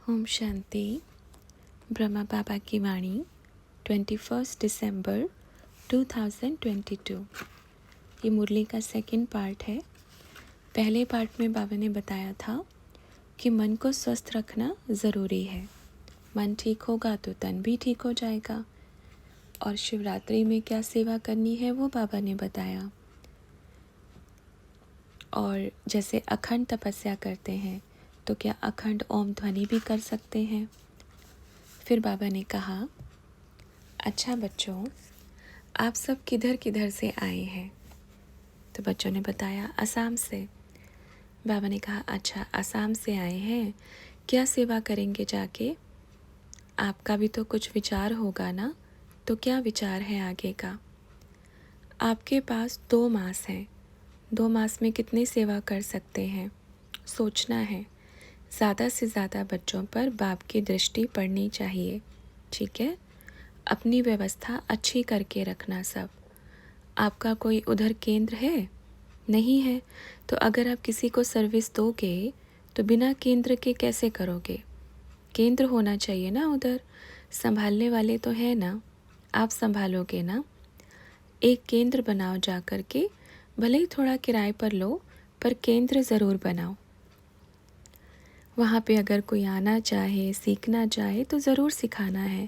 ओम शांति। ब्रह्मा बाबा की वाणी 21 दिसंबर 2022। ये मुरली का सेकंड पार्ट है। पहले पार्ट में बाबा ने बताया था कि मन को स्वस्थ रखना ज़रूरी है। मन ठीक होगा तो तन भी ठीक हो जाएगा। और शिवरात्रि में क्या सेवा करनी है वो बाबा ने बताया। और जैसे अखंड तपस्या करते हैं तो क्या अखंड ओम ध्वनि भी कर सकते हैं। फिर बाबा ने कहा, अच्छा बच्चों, आप सब किधर किधर से आए हैं। तो बच्चों ने बताया असम से। बाबा ने कहा, अच्छा असम से आए हैं, क्या सेवा करेंगे जाके। आपका भी तो कुछ विचार होगा ना। तो क्या विचार है आगे का। आपके पास 2 मास हैं। 2 मास में कितनी सेवा कर सकते हैं सोचना है। ज़्यादा से ज़्यादा बच्चों पर बाप की दृष्टि पड़नी चाहिए। ठीक है, अपनी व्यवस्था अच्छी करके रखना। सब आपका कोई उधर केंद्र है नहीं है तो अगर आप किसी को सर्विस दोगे तो बिना केंद्र के कैसे करोगे। केंद्र होना चाहिए ना उधर। संभालने वाले तो है ना, आप संभालोगे ना। एक केंद्र बनाओ जा कर के, भले ही थोड़ा किराए पर लो पर केंद्र ज़रूर बनाओ। वहाँ पे अगर कोई आना चाहे सीखना चाहे तो ज़रूर सिखाना है,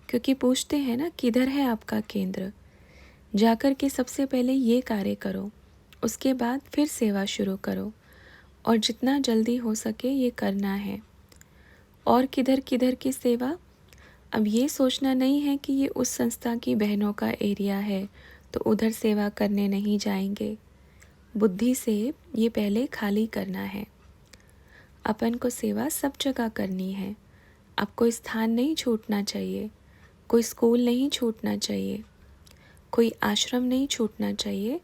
क्योंकि पूछते हैं ना किधर है आपका केंद्र। जाकर के सबसे पहले ये कार्य करो, उसके बाद फिर सेवा शुरू करो और जितना जल्दी हो सके ये करना है। और किधर किधर की सेवा, अब ये सोचना नहीं है कि ये उस संस्था की बहनों का एरिया है तो उधर सेवा करने नहीं जाएंगे। बुद्धि से ये पहले खाली करना है। अपन को सेवा सब जगह करनी है। अब कोई स्थान नहीं छूटना चाहिए, कोई स्कूल नहीं छूटना चाहिए, कोई आश्रम नहीं छूटना चाहिए।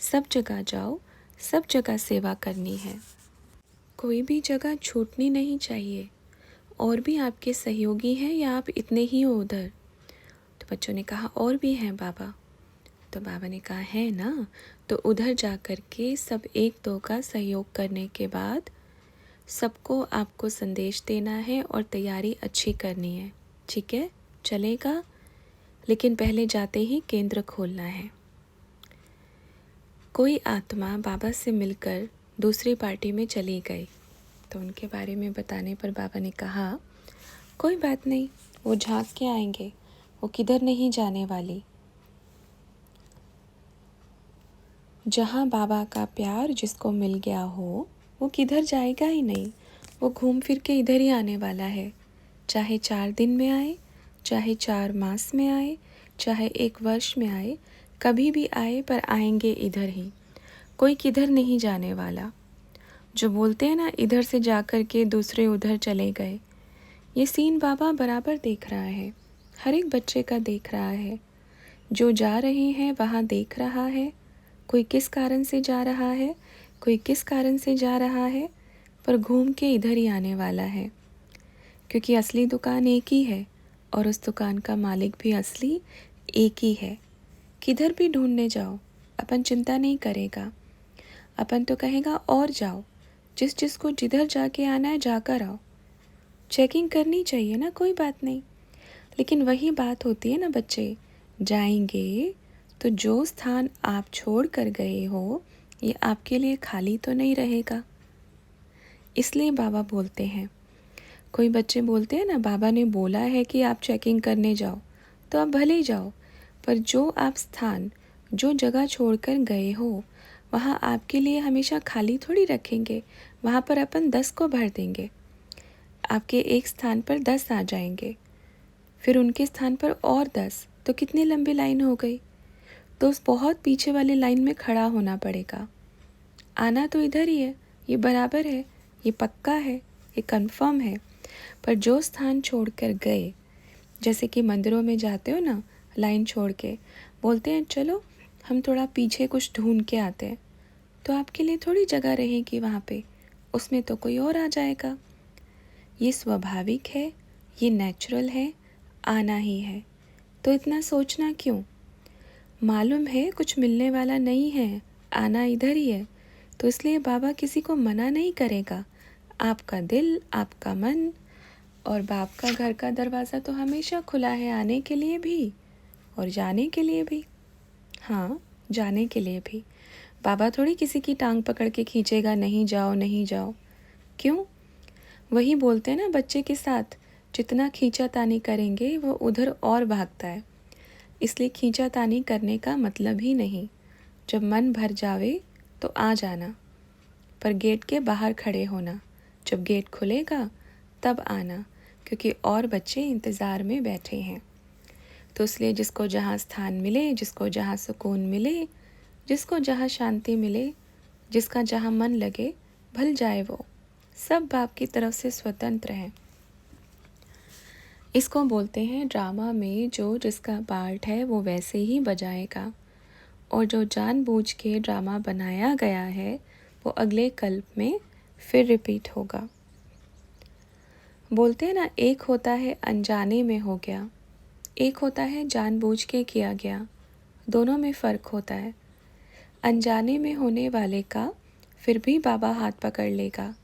सब जगह जाओ, सब जगह सेवा करनी है। कोई भी जगह छूटनी नहीं चाहिए। और भी आपके सहयोगी हैं या आप इतने ही हो उधर। तो बच्चों ने कहा और भी हैं बाबा। तो बाबा ने कहा है ना, तो उधर जा कर के सब एक दो का सहयोग करने के बाद सबको आपको संदेश देना है और तैयारी अच्छी करनी है। ठीक है, चलेगा। लेकिन पहले जाते ही केंद्र खोलना है। कोई आत्मा बाबा से मिलकर दूसरी पार्टी में चली गई तो उनके बारे में बताने पर बाबा ने कहा, कोई बात नहीं, वो झांक के आएंगे, वो किधर नहीं जाने वाली। जहाँ बाबा का प्यार जिसको मिल गया हो वो किधर जाएगा ही नहीं। वो घूम फिर के इधर ही आने वाला है। चाहे 4 दिन में आए, चाहे 4 मास में आए, चाहे 1 वर्ष में आए, कभी भी आए पर आएंगे इधर ही। कोई किधर नहीं जाने वाला। जो बोलते हैं ना इधर से जाकर के दूसरे उधर चले गए, ये सीन बाबा बराबर देख रहा है। हर एक बच्चे का देख रहा है। जो जा रहे हैं वहाँ देख रहा है। कोई किस कारण से जा रहा है, कोई किस कारण से जा रहा है, पर घूम के इधर ही आने वाला है। क्योंकि असली दुकान एक ही है और उस दुकान का मालिक भी असली एक ही है। किधर भी ढूंढने जाओ, अपन चिंता नहीं करेगा। अपन तो कहेगा और जाओ, जिस जिसको जिधर जाके आना है जाकर आओ। चेकिंग करनी चाहिए ना, कोई बात नहीं। लेकिन वही बात होती है ना बच्चे, जाएंगे तो जो स्थान आप छोड़ कर गए हो ये आपके लिए खाली तो नहीं रहेगा। इसलिए बाबा बोलते हैं, कोई बच्चे बोलते हैं ना बाबा ने बोला है कि आप चेकिंग करने जाओ तो आप भले ही जाओ, पर जो आप स्थान जो जगह छोड़कर गए हो वहाँ आपके लिए हमेशा खाली थोड़ी रखेंगे। वहाँ पर अपन 10 को भर देंगे। आपके एक स्थान पर 10 आ जाएंगे, फिर उनके स्थान पर और 10, तो कितनी लंबी लाइन हो गई। तो उस बहुत पीछे वाली लाइन में खड़ा होना पड़ेगा। आना तो इधर ही है, ये बराबर है, ये पक्का है, ये कंफर्म है। पर जो स्थान छोड़कर गए, जैसे कि मंदिरों में जाते हो ना, लाइन छोड़ के बोलते हैं चलो हम थोड़ा पीछे कुछ ढूंढ के आते हैं, तो आपके लिए थोड़ी जगह रहेगी वहाँ पे, उसमें तो कोई और आ जाएगा। ये स्वाभाविक है, ये नेचुरल है, आना ही है। तो इतना सोचना क्यों। मालूम है कुछ मिलने वाला नहीं है, आना इधर ही है, तो इसलिए बाबा किसी को मना नहीं करेगा। आपका दिल, आपका मन, और बाप का घर का दरवाज़ा तो हमेशा खुला है, आने के लिए भी और जाने के लिए भी। हाँ, जाने के लिए भी। बाबा थोड़ी किसी की टांग पकड़ के खींचेगा, नहीं जाओ नहीं जाओ। क्यों? वही बोलते हैं ना बच्चे के साथ, जितना खींचातानी करेंगे वो उधर और भागता है। इसलिए खींचातानी करने का मतलब ही नहीं। जब मन भर जावे तो आ जाना, पर गेट के बाहर खड़े होना। जब गेट खुलेगा तब आना, क्योंकि और बच्चे इंतज़ार में बैठे हैं। तो इसलिए जिसको जहाँ स्थान मिले, जिसको जहाँ सुकून मिले, जिसको जहाँ शांति मिले, जिसका जहाँ मन लगे, भल जाए वो। सब बाप की तरफ से स्वतंत्र हैं। इसको बोलते हैं ड्रामा में जो जिसका पार्ट है वो वैसे ही बजाएगा, और जो जानबूझ के ड्रामा बनाया गया है वो अगले कल्प में फिर रिपीट होगा। बोलते हैं ना, एक होता है अनजाने में हो गया, एक होता है जानबूझ के किया गया। दोनों में फ़र्क होता है। अनजाने में होने वाले का फिर भी बाबा हाथ पकड़ लेगा,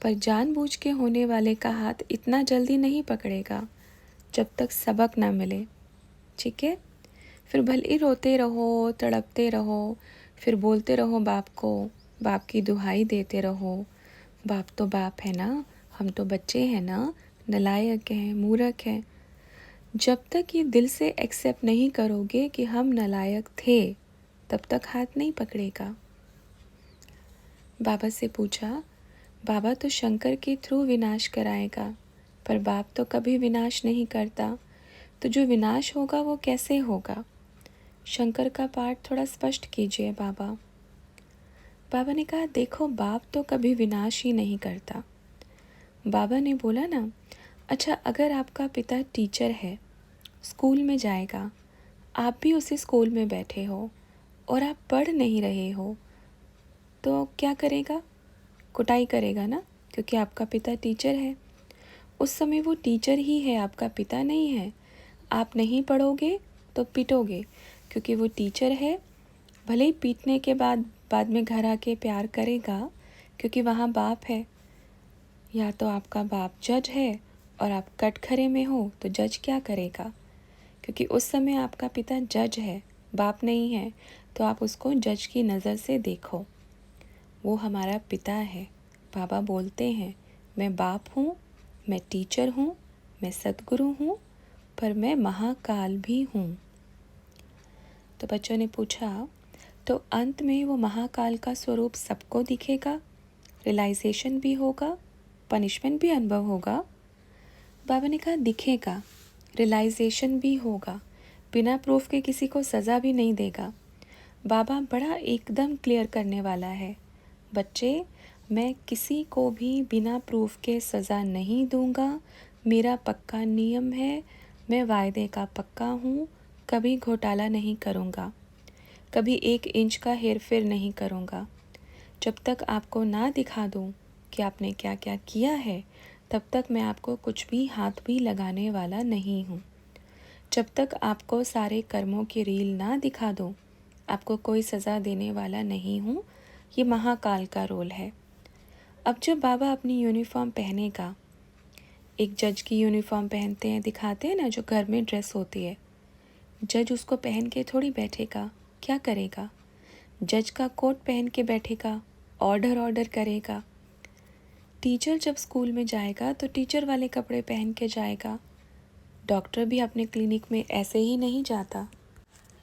पर जानबूझ के होने वाले का हाथ इतना जल्दी नहीं पकड़ेगा जब तक सबक ना मिले। ठीक है? फिर भले ही रोते रहो, तड़पते रहो, फिर बोलते रहो बाप को, बाप की दुहाई देते रहो, बाप तो बाप है ना, हम तो बच्चे हैं ना, नालायक हैं, मूर्ख हैं। जब तक ये दिल से एक्सेप्ट नहीं करोगे कि हम नालायक थे, तब तक हाथ नहीं पकड़ेगा। बाबा से पूछा, बाबा तो शंकर के थ्रू विनाश कराएगा, पर बाप तो कभी विनाश नहीं करता, तो जो विनाश होगा वो कैसे होगा? शंकर का पाठ थोड़ा स्पष्ट कीजिए बाबा। बाबा ने कहा, देखो बाप तो कभी विनाश ही नहीं करता। बाबा ने बोला ना, अच्छा अगर आपका पिता टीचर है, स्कूल में जाएगा, आप भी उसी स्कूल में बैठे हो और आप पढ़ नहीं रहे हो, तो क्या करेगा? कुटाई करेगा ना, क्योंकि आपका पिता टीचर है। उस समय वो टीचर ही है, आपका पिता नहीं है। आप नहीं पढ़ोगे तो पिटोगे, क्योंकि वो टीचर है। भले ही पीटने के बाद में घर आके प्यार करेगा, क्योंकि वहाँ बाप है। या तो आपका बाप जज है और आप कटघरे में हो, तो जज क्या करेगा? क्योंकि उस समय आपका पिता जज है, बाप नहीं है, तो आप उसको जज की नज़र से देखो। वो हमारा पिता है। बाबा बोलते हैं, मैं बाप हूँ, मैं टीचर हूँ, मैं सद्गुरु हूँ, पर मैं महाकाल भी हूँ। तो बच्चों ने पूछा, तो अंत में वो महाकाल का स्वरूप सबको दिखेगा, रियलाइजेशन भी होगा, पनिशमेंट भी अनुभव होगा? बाबा ने कहा, दिखेगा, रियलाइजेशन भी होगा, बिना प्रूफ के किसी को सज़ा भी नहीं देगा। बाबा बड़ा एकदम क्लियर करने वाला है, बच्चे मैं किसी को भी बिना प्रूफ के सज़ा नहीं दूंगा। मेरा पक्का नियम है, मैं वायदे का पक्का हूँ, कभी घोटाला नहीं करूँगा, कभी 1 इंच का हेरफेर नहीं करूँगा। जब तक आपको ना दिखा दूँ कि आपने क्या क्या किया है, तब तक मैं आपको कुछ भी हाथ भी लगाने वाला नहीं हूँ। जब तक आपको सारे कर्मों की रील ना दिखा दूँ, आपको कोई सज़ा देने वाला नहीं हूँ। ये महाकाल का रोल है। अब जब बाबा अपनी यूनिफॉर्म पहनेगा, एक जज की यूनिफॉर्म पहनते हैं, दिखाते हैं ना, जो घर में ड्रेस होती है, जज उसको पहन के थोड़ी बैठेगा। क्या करेगा? जज का कोट पहन के बैठेगा, ऑर्डर करेगा। टीचर जब स्कूल में जाएगा तो टीचर वाले कपड़े पहन के जाएगा। डॉक्टर भी अपने क्लिनिक में ऐसे ही नहीं जाता।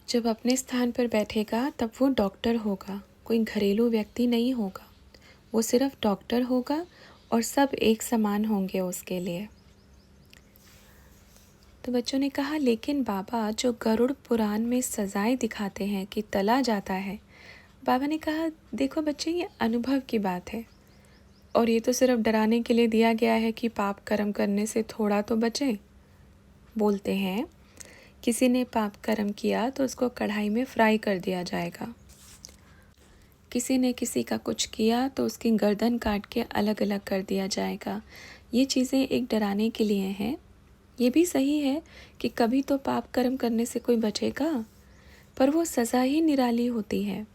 जब अपने स्थान पर बैठेगा तब वो डॉक्टर होगा, कोई घरेलू व्यक्ति नहीं होगा। वो सिर्फ डॉक्टर होगा और सब एक समान होंगे उसके लिए। तो बच्चों ने कहा, लेकिन बाबा जो गरुड़ पुराण में सजाएं दिखाते हैं कि तला जाता है, बाबा ने कहा, देखो बच्चे ये अनुभव की बात है, और ये तो सिर्फ डराने के लिए दिया गया है कि पाप कर्म करने से थोड़ा तो बचें। बोलते हैं किसी ने पाप कर्म किया तो उसको कढ़ाई में फ्राई कर दिया जाएगा। किसी ने किसी का कुछ किया तो उसकी गर्दन काट के अलग अलग कर दिया जाएगा। ये चीज़ें एक डराने के लिए हैं। ये भी सही है कि कभी तो पाप कर्म करने से कोई बचेगा, पर वो सज़ा ही निराली होती है।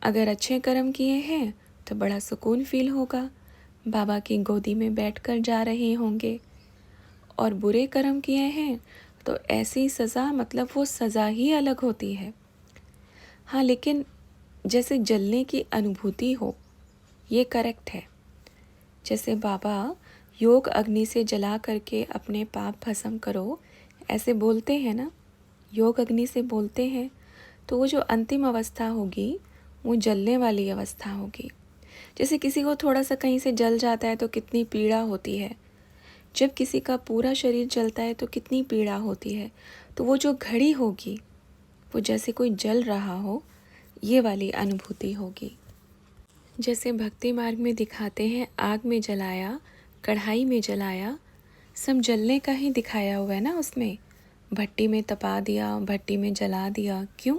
अगर अच्छे कर्म किए हैं तो बड़ा सुकून फील होगा, बाबा की गोदी में बैठकर जा रहे होंगे। और बुरे कर्म किए हैं तो ऐसी सज़ा, मतलब वो सज़ा ही अलग होती है। हाँ, लेकिन जैसे जलने की अनुभूति हो, ये करेक्ट है। जैसे बाबा योग अग्नि से जला करके अपने पाप भस्म करो, ऐसे बोलते हैं ना, योग अग्नि से बोलते हैं, तो वो जो अंतिम अवस्था होगी वो जलने वाली अवस्था होगी। जैसे किसी को थोड़ा सा कहीं से जल जाता है तो कितनी पीड़ा होती है, जब किसी का पूरा शरीर जलता है तो कितनी पीड़ा होती है। तो वो जो घड़ी होगी वो जैसे कोई जल रहा हो, ये वाली अनुभूति होगी। जैसे भक्ति मार्ग में दिखाते हैं, आग में जलाया, कढ़ाई में जलाया, सब जलने का ही दिखाया हुआ है ना उसमें। भट्टी में तपा दिया, भट्टी में जला दिया, क्यों?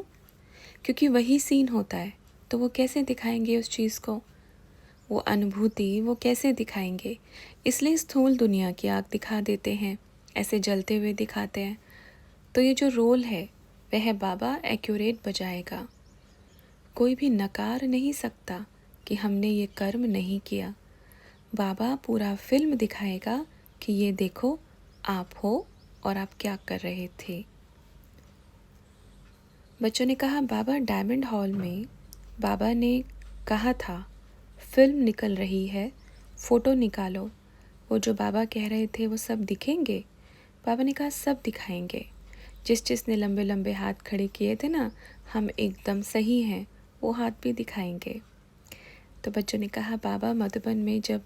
क्योंकि वही सीन होता है। तो वो कैसे दिखाएंगे उस चीज़ को, वो अनुभूति वो कैसे दिखाएंगे? इसलिए स्थूल दुनिया की आग दिखा देते हैं, ऐसे जलते हुए दिखाते हैं। तो ये जो रोल है वह बाबा एक्यूरेट बजाएगा। कोई भी नकार नहीं सकता कि हमने ये कर्म नहीं किया। बाबा पूरा फिल्म दिखाएगा कि ये देखो आप हो और आप क्या कर रहे थे। बच्चों ने कहा बाबा डायमंड हॉल में बाबा ने कहा था फिल्म निकल रही है, फ़ोटो निकालो। वो जो बाबा कह रहे थे वो सब दिखेंगे? बाबा ने कहा सब दिखाएंगे। जिसने लंबे लंबे हाथ खड़े किए थे ना, हम एकदम सही हैं, वो हाथ भी दिखाएंगे। तो बच्चों ने कहा बाबा मधुबन में जब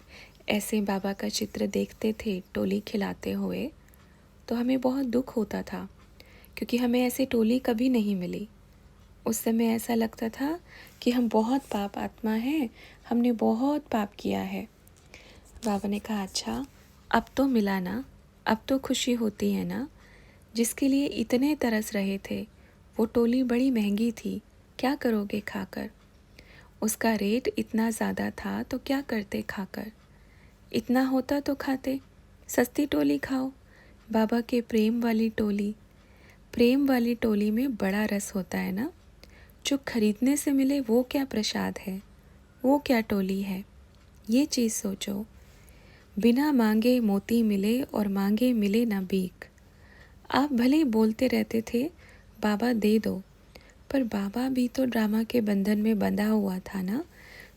ऐसे बाबा का चित्र देखते थे टोली खिलाते हुए, तो हमें बहुत दुख होता था, क्योंकि हमें ऐसी टोली कभी नहीं मिली। उस समय ऐसा लगता था कि हम बहुत पाप आत्मा हैं, हमने बहुत पाप किया है। बाबा ने कहा अच्छा, अब तो मिला ना, अब तो खुशी होती है ना। जिसके लिए इतने तरस रहे थे, वो टोली बड़ी महंगी थी, क्या करोगे खाकर? उसका रेट इतना ज़्यादा था तो क्या करते खाकर? इतना होता तो खाते, सस्ती टोली खाओ। बाबा के प्रेम वाली टोली, प्रेम वाली टोली में बड़ा रस होता है ना। जो खरीदने से मिले वो क्या प्रसाद है, वो क्या टोली है। ये चीज़ सोचो। बिना मांगे मोती मिले और मांगे मिले ना भीख। आप भले ही बोलते रहते थे बाबा दे दो, पर बाबा भी तो ड्रामा के बंधन में बंधा हुआ था ना।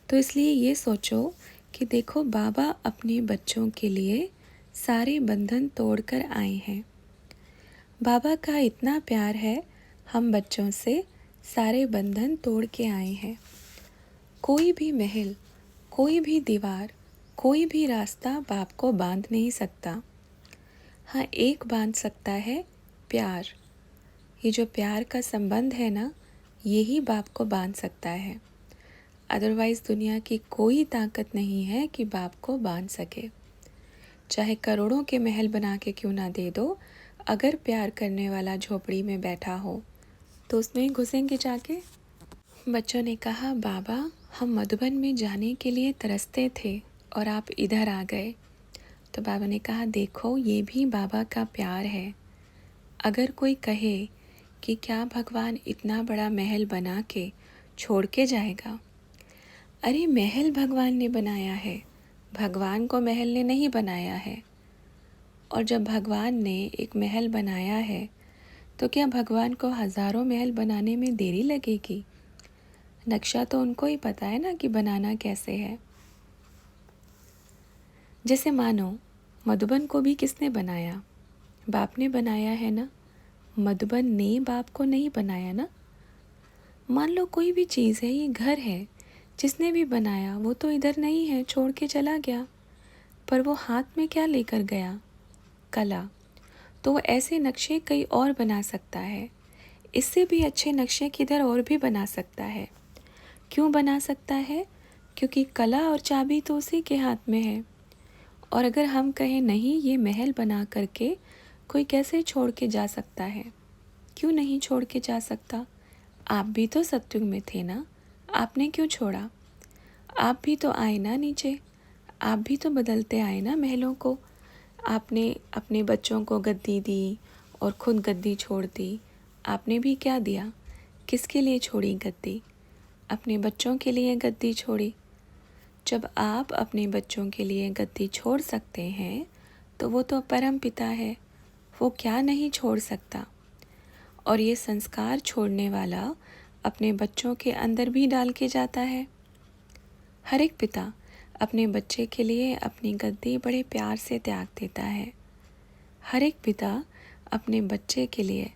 तो इसलिए ये सोचो कि देखो बाबा अपने बच्चों के लिए सारे बंधन तोड़कर आए हैं। बाबा का इतना प्यार है, हम बच्चों से सारे बंधन तोड़ के आए हैं। कोई भी महल, कोई भी दीवार, कोई भी रास्ता बाप को बांध नहीं सकता। हाँ, एक बांध सकता है प्यार। ये जो प्यार का संबंध है ना, यही बाप को बांध सकता है। अदरवाइज़ दुनिया की कोई ताकत नहीं है कि बाप को बांध सके। चाहे करोड़ों के महल बना के क्यों ना दे दो, अगर प्यार करने वाला झोपड़ी में बैठा हो तो उसमें घुसेंगे जाके। बच्चों ने कहा बाबा हम मधुबन में जाने के लिए तरसते थे और आप इधर आ गए। तो बाबा ने कहा देखो ये भी बाबा का प्यार है। अगर कोई कहे कि क्या भगवान इतना बड़ा महल बना के छोड़ के जाएगा? अरे महल भगवान ने बनाया है, भगवान को महल ने नहीं बनाया है। और जब भगवान ने एक महल बनाया है तो क्या भगवान को हज़ारों महल बनाने में देरी लगेगी? नक्शा तो उनको ही पता है ना कि बनाना कैसे है। जैसे मानो मधुबन को भी किसने बनाया? बाप ने बनाया है ना। मधुबन ने बाप को नहीं बनाया ना। मान लो कोई भी चीज़ है, ये घर है, जिसने भी बनाया वो तो इधर नहीं है, छोड़ के चला गया, पर वो हाथ में क्या लेकर गया? कला। तो वो ऐसे नक्शे कई और बना सकता है, इससे भी अच्छे नक्शे किधर और भी बना सकता है। क्यों बना सकता है? क्योंकि कला और चाबी तो उसी के हाथ में है। और अगर हम कहें नहीं, ये महल बना करके कोई कैसे छोड़ के जा सकता है? क्यों नहीं छोड़ के जा सकता? आप भी तो सत्युग में थे ना, आपने क्यों छोड़ा? आप भी तो आए ना नीचे, आप भी तो बदलते आए ना महलों को। आपने अपने बच्चों को गद्दी दी और खुद गद्दी छोड़ दी। आपने भी क्या दिया? किसके लिए छोड़ी गद्दी? अपने बच्चों के लिए गद्दी छोड़ी। जब आप अपने बच्चों के लिए गद्दी छोड़ सकते हैं तो वो तो परम पिता है, वो क्या नहीं छोड़ सकता। और ये संस्कार छोड़ने वाला अपने बच्चों के अंदर भी डाल के जाता है। हर एक पिता अपने बच्चे के लिए अपनी गद्दी बड़े प्यार से त्याग देता है। हर एक पिता अपने बच्चे के लिए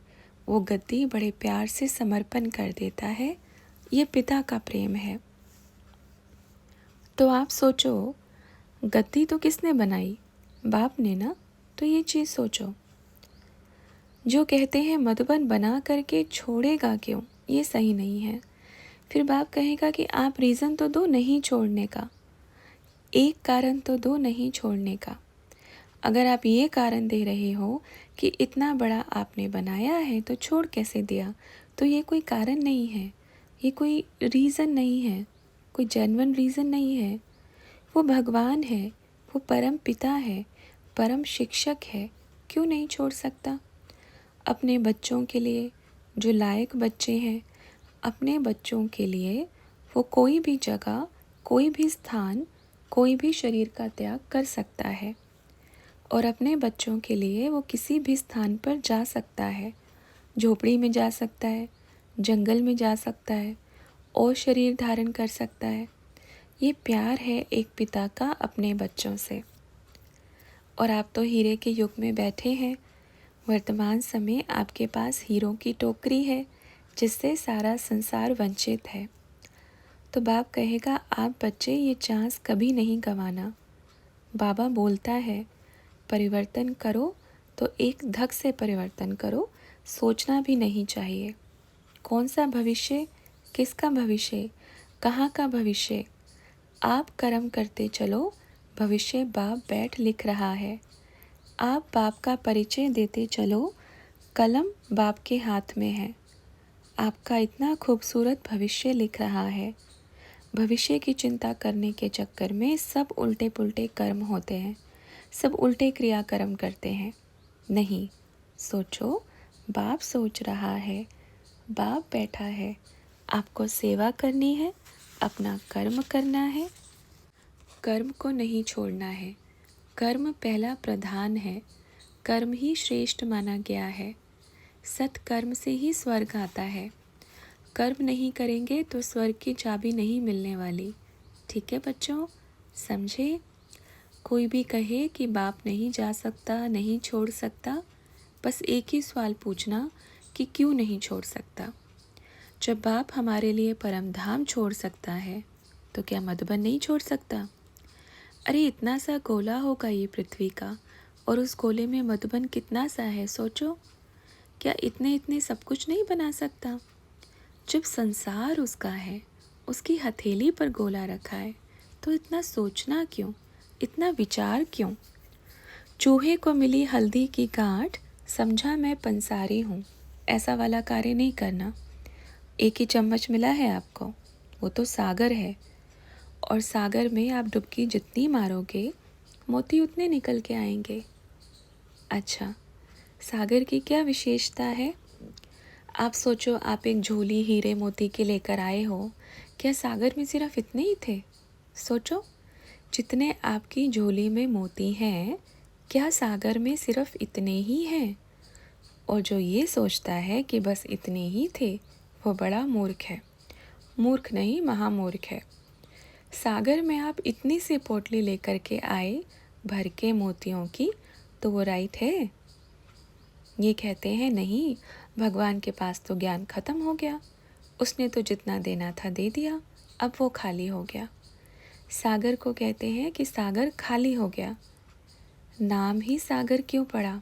वो गद्दी बड़े प्यार से समर्पण कर देता है। ये पिता का प्रेम है। तो आप सोचो, गद्दी तो किसने बनाई? बाप ने ना। तो ये चीज़ सोचो। जो कहते हैं मधुबन बना करके छोड़ेगा क्यों, ये सही नहीं है। फिर बाप कहेगा कि आप रीज़न तो दो नहीं छोड़ने का, एक कारण तो दो नहीं छोड़ने का। अगर आप ये कारण दे रहे हो कि इतना बड़ा आपने बनाया है तो छोड़ कैसे दिया, तो ये कोई कारण नहीं है, ये कोई रीज़न नहीं है, कोई जेन्युइन रीज़न नहीं है। वो भगवान है, वो परम पिता है, परम शिक्षक है, क्यों नहीं छोड़ सकता? अपने बच्चों के लिए, जो लायक बच्चे हैं, अपने बच्चों के लिए वो कोई भी जगह, कोई भी स्थान, कोई भी शरीर का त्याग कर सकता है। और अपने बच्चों के लिए वो किसी भी स्थान पर जा सकता है। झोपड़ी में जा सकता है, जंगल में जा सकता है, और शरीर धारण कर सकता है। ये प्यार है एक पिता का अपने बच्चों से। और आप तो हीरे के युग में बैठे हैं। वर्तमान समय आपके पास हीरों की टोकरी है, जिससे सारा संसार वंचित है। तो बाप कहेगा, आप बच्चे ये चांस कभी नहीं गंवाना। बाबा बोलता है, परिवर्तन करो तो एक धक से परिवर्तन करो, सोचना भी नहीं चाहिए। कौन सा भविष्य, किसका भविष्य, कहाँ का भविष्य? आप कर्म करते चलो, भविष्य बाप बैठ लिख रहा है। आप बाप का परिचय देते चलो, कलम बाप के हाथ में है। आपका इतना खूबसूरत भविष्य लिख रहा है। भविष्य की चिंता करने के चक्कर में सब उल्टे पुल्टे कर्म होते हैं, सब उल्टे क्रियाकर्म करते हैं। नहीं, सोचो, बाप सोच रहा है, बाप बैठा है, आपको सेवा करनी है, अपना कर्म करना है, कर्म को नहीं छोड़ना है। कर्म पहला प्रधान है, कर्म ही श्रेष्ठ माना गया है। सत्कर्म से ही स्वर्ग आता है। कर्म नहीं करेंगे तो स्वर्ग की चाबी नहीं मिलने वाली। ठीक है बच्चों, समझे? कोई भी कहे कि बाप नहीं जा सकता, नहीं छोड़ सकता, बस एक ही सवाल पूछना कि क्यों नहीं छोड़ सकता। जब बाप हमारे लिए परम धाम छोड़ सकता है, तो क्या मधुबन नहीं छोड़ सकता? अरे इतना सा गोला होगा ये पृथ्वी का, और उस गोले में मधुबन कितना सा है, सोचो। क्या इतने इतने सब कुछ नहीं बना सकता? जब संसार उसका है, उसकी हथेली पर गोला रखा है, तो इतना सोचना क्यों, इतना विचार क्यों? चूहे को मिली हल्दी की गांठ, समझा मैं पंसारी हूँ, ऐसा वाला कार्य नहीं करना। एक ही चम्मच मिला है आपको, वो तो सागर है, और सागर में आप डुबकी जितनी मारोगे, मोती उतने निकल के आएंगे। अच्छा, सागर की क्या विशेषता है? आप सोचो, आप एक झोली हीरे मोती के लेकर आए हो, क्या सागर में सिर्फ इतने ही थे? सोचो, जितने आपकी झोली में मोती हैं, क्या सागर में सिर्फ इतने ही हैं? और जो ये सोचता है कि बस इतने ही थे, वो बड़ा मूर्ख है। मूर्ख नहीं, महामूर्ख है। सागर में आप इतनी सी पोटली लेकर के आए भर के मोतियों की, तो वो राइट है? ये कहते हैं नहीं, भगवान के पास तो ज्ञान खत्म हो गया, उसने तो जितना देना था दे दिया, अब वो खाली हो गया। सागर को कहते हैं कि सागर खाली हो गया। नाम ही सागर क्यों पड़ा?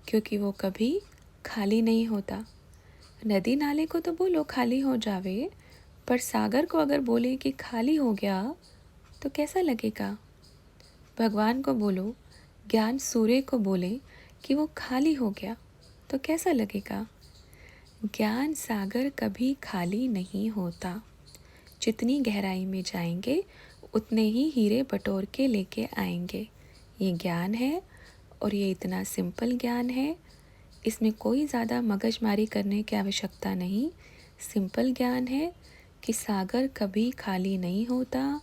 क्योंकि वो कभी खाली नहीं होता। नदी नाले को तो बोलो खाली हो जावे, पर सागर को अगर बोले कि खाली हो गया, तो कैसा लगेगा? भगवान को बोलो, ज्ञान सूर्य को बोले कि वो खाली हो गया, तो कैसा लगेगा? ज्ञान सागर कभी खाली नहीं होता। जितनी गहराई में जाएंगे, उतने ही हीरे बटोर के लेके आएंगे। ये ज्ञान है, और ये इतना सिंपल ज्ञान है, इसमें कोई ज़्यादा मगजमारी करने की आवश्यकता नहीं। सिंपल ज्ञान है कि सागर कभी खाली नहीं होता।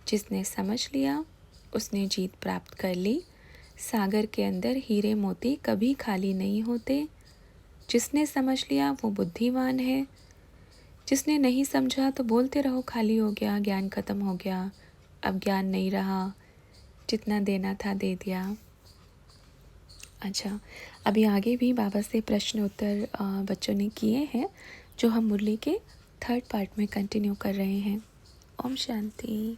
जिसने समझ लिया, उसने जीत प्राप्त कर ली। सागर के अंदर हीरे मोती कभी खाली नहीं होते। जिसने समझ लिया वो बुद्धिमान है। जिसने नहीं समझा तो बोलते रहो खाली हो गया, ज्ञान खत्म हो गया, अब ज्ञान नहीं रहा, जितना देना था दे दिया। अच्छा, अभी आगे भी बाबा से प्रश्न उत्तर बच्चों ने किए हैं, जो हम मुरली के 3rd पार्ट में कंटिन्यू कर रहे हैं। ओम शांति।